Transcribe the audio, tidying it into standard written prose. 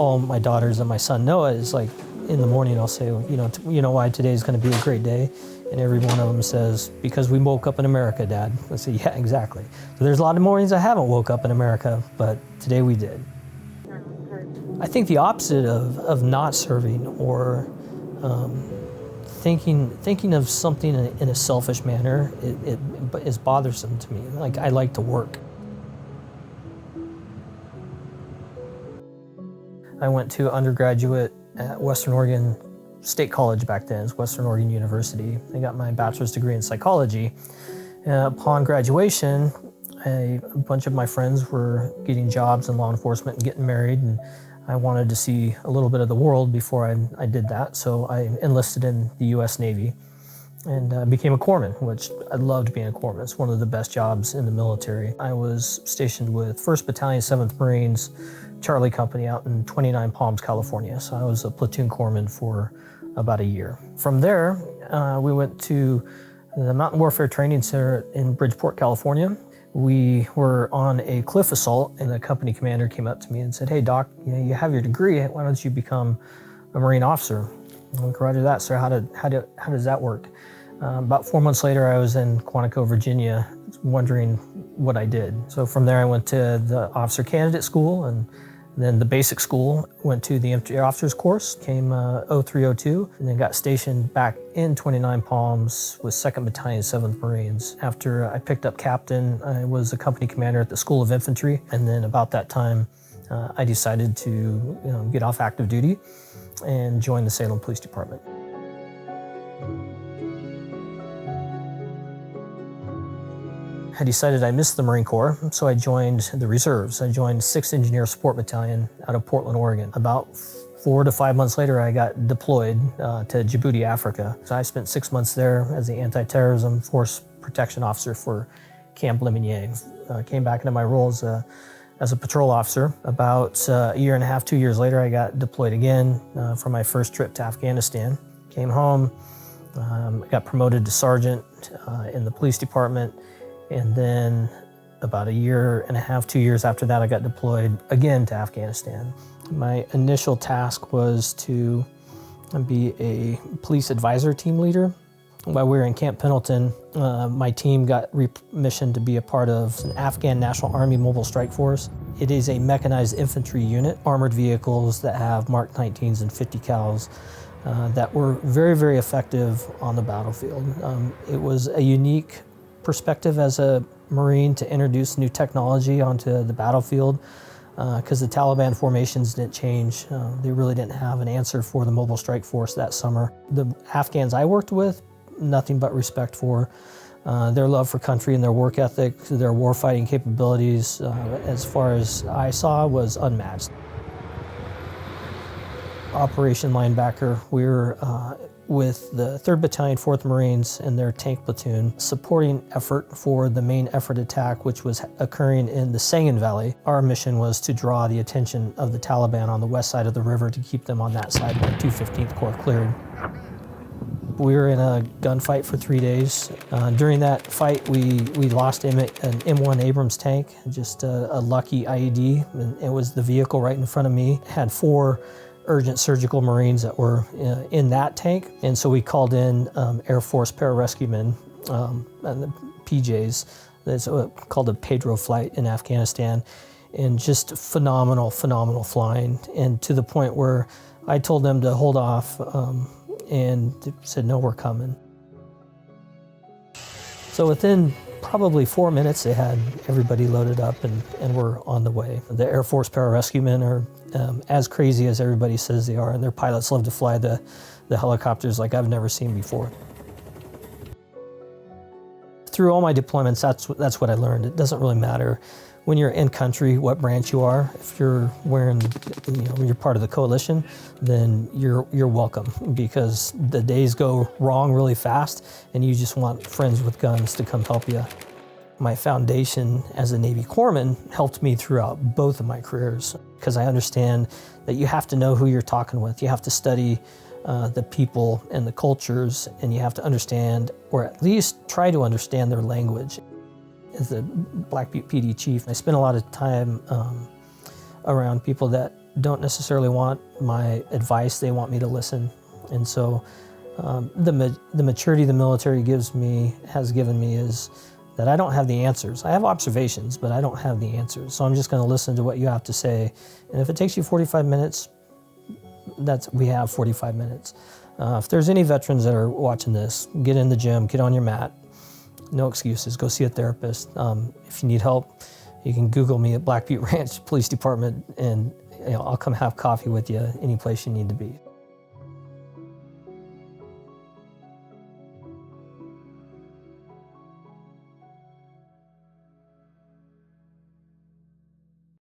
all my daughters and my son Noah is like, in the morning I'll say, you know why today is going to be a great day? And every one of them says, because we woke up in America, Dad. I say, yeah, exactly. So there's a lot of mornings I haven't woke up in America, but today we did. I think the opposite of not serving or thinking of something in a selfish manner, it is bothersome to me. Like, I like to work. I went to undergraduate at Western Oregon State College back then. It's Western Oregon University. I got my bachelor's degree in psychology. Upon graduation, a bunch of my friends were getting jobs in law enforcement and getting married, and I wanted to see a little bit of the world before I did that. So I enlisted in the U.S. Navy and became a corpsman, which I loved being a corpsman. It's one of the best jobs in the military. I was stationed with 1st Battalion, 7th Marines, Charlie Company out in 29 Palms, California. So I was a platoon corpsman for about a year. From there, we went to the Mountain Warfare Training Center in Bridgeport, California. We were on a cliff assault, and the company commander came up to me and said, "Hey, Doc, you have your degree. Why don't you become a Marine officer?" I'm like, "Roger that, sir. How does that work?" About 4 months later, I was in Quantico, Virginia, wondering what I did. So from there, I went to the Officer Candidate School, and then the basic school, went to the infantry officers course, came 0302, and then got stationed back in 29 Palms with 2nd Battalion, 7th Marines. After I picked up captain, I was a company commander at the School of Infantry, and then about that time, I decided to get off active duty and join the Salem Police Department. I decided I missed the Marine Corps, so I joined the reserves. I joined 6th Engineer Support Battalion out of Portland, Oregon. About 4 to 5 months later, I got deployed to Djibouti, Africa. So I spent 6 months there as the anti-terrorism force protection officer for Camp Lemonnier. Came back into my role as a patrol officer. About a year and a half, 2 years later, I got deployed again for my first trip to Afghanistan. Came home, got promoted to sergeant in the police department. And then about a year and a half, 2 years after that, I got deployed again to Afghanistan. My initial task was to be a police advisor team leader. While we were in Camp Pendleton, my team got commissioned to be a part of an Afghan National Army Mobile Strike Force. It is a mechanized infantry unit, armored vehicles that have Mark 19s and 50 cals that were very, very effective on the battlefield. It was a unique perspective as a Marine to introduce new technology onto the battlefield because the Taliban formations didn't change. They really didn't have an answer for the Mobile Strike Force that summer. The Afghans I worked with, nothing but respect for. Their love for country and their work ethic, their warfighting capabilities, as far as I saw, was unmatched. Operation Linebacker, we were with the 3rd Battalion, 4th Marines and their tank platoon, supporting effort for the main effort attack, which was occurring in the Sangin Valley. Our mission was to draw the attention of the Taliban on the west side of the river to keep them on that side when 215th Corps cleared. We were in a gunfight for 3 days. During that fight, we lost an M1 Abrams tank, just a lucky IED, and it was the vehicle right in front of me. It had 4 urgent surgical Marines that were in that tank. And so we called in Air Force pararescuemen and the PJs. It's called a Pedro flight in Afghanistan. And just phenomenal flying. And to the point where I told them to hold off and they said, "No, we're coming." So within probably 4 minutes, they had everybody loaded up and were on the way. The Air Force pararescuemen are as crazy as everybody says they are, and their pilots love to fly the helicopters like I've never seen before. Through all my deployments, that's what I learned. It doesn't really matter when you're in country what branch you are. If you're wearing, when you're part of the coalition, then you're welcome, because the days go wrong really fast and you just want friends with guns to come help you. My foundation as a Navy corpsman helped me throughout both of my careers, because I understand that you have to know who you're talking with. You have to study the people and the cultures, and you have to understand, or at least try to understand their language. As a Black Butte PD chief, I spent a lot of time around people that don't necessarily want my advice, they want me to listen. And so the maturity the military has given me is that I don't have the answers. I have observations, but I don't have the answers. So I'm just going to listen to what you have to say. And if it takes you 45 minutes, we have 45 minutes. If there's any veterans that are watching this, get in the gym, get on your mat. No excuses, go see a therapist. If you need help, you can Google me at Black Butte Ranch Police Department, and I'll come have coffee with you any place you need to be.